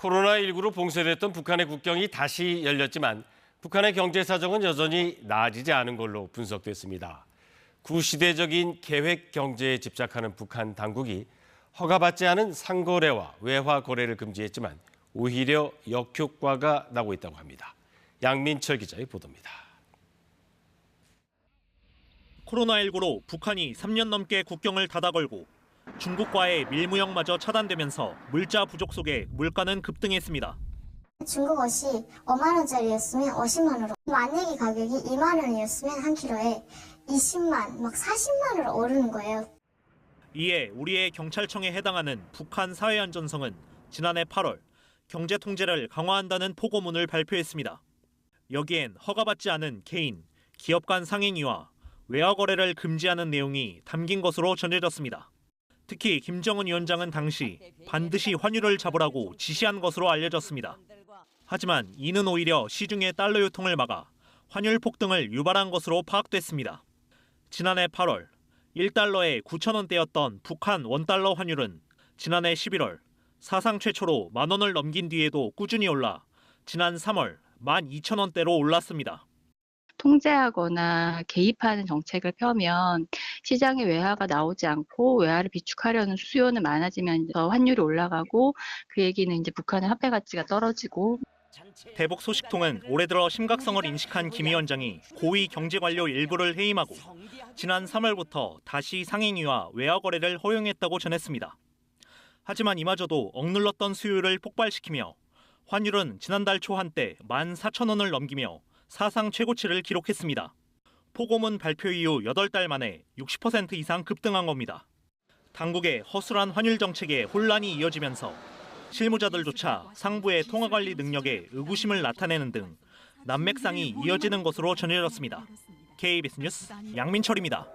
코로나19로 봉쇄됐던 북한의 국경이 다시 열렸지만 북한의 경제 사정은 여전히 나아지지 않은 걸로 분석됐습니다. 구시대적인 계획 경제에 집착하는 북한 당국이 허가받지 않은 상거래와 외화 거래를 금지했지만 오히려 역효과가 나고 있다고 합니다. 양민철 기자의 보도입니다. 코로나19로 북한이 3년 넘게 국경을 닫아 걸고 중국과의 밀무역마저 차단되면서 물자 부족 속에 물가는 급등했습니다. 중국 옷이 5만 원짜리였으면 50만 원으로, 만약에 가격이 2만 원이었으면 한 킬로에 20만, 40만 원으로 오르는 거예요. 이에 우리의 경찰청에 해당하는 북한 사회안전성은 지난해 8월 경제 통제를 강화한다는 포고문을 발표했습니다. 여기엔 허가받지 않은 개인, 기업 간 상행위와 외화 거래를 금지하는 내용이 담긴 것으로 전해졌습니다. 특히 김정은 위원장은 당시 반드시 환율을 잡으라고 지시한 것으로 알려졌습니다. 하지만 이는 오히려 시중의 달러 유통을 막아 환율 폭등을 유발한 것으로 파악됐습니다. 지난해 8월 1달러에 9,000원대였던 북한 원달러 환율은 지난해 11월 사상 최초로 만 원을 넘긴 뒤에도 꾸준히 올라 지난 3월 12,000원대로 올랐습니다. 통제하거나 개입하는 정책을 펴면 시장에 외화가 나오지 않고 외화를 비축하려는 수요는 많아지면서 환율이 올라가고 그 얘기는 이제 북한의 화폐 가치가 떨어지고. 대북 소식통은 올해 들어 심각성을 인식한 김 위원장이 고위 경제관료 일부를 해임하고 지난 3월부터 다시 상행위와 외화 거래를 허용했다고 전했습니다. 하지만 이마저도 억눌렀던 수요를 폭발시키며 환율은 지난달 초 한때 14,000원을 넘기며 사상 최고치를 기록했습니다. 포고문 발표 이후 8달 만에 60% 이상 급등한 겁니다. 당국의 허술한 환율 정책에 혼란이 이어지면서 실무자들조차 상부의 통화관리 능력에 의구심을 나타내는 등 난맥상이 이어지는 것으로 전해졌습니다. KBS 뉴스 양민철입니다.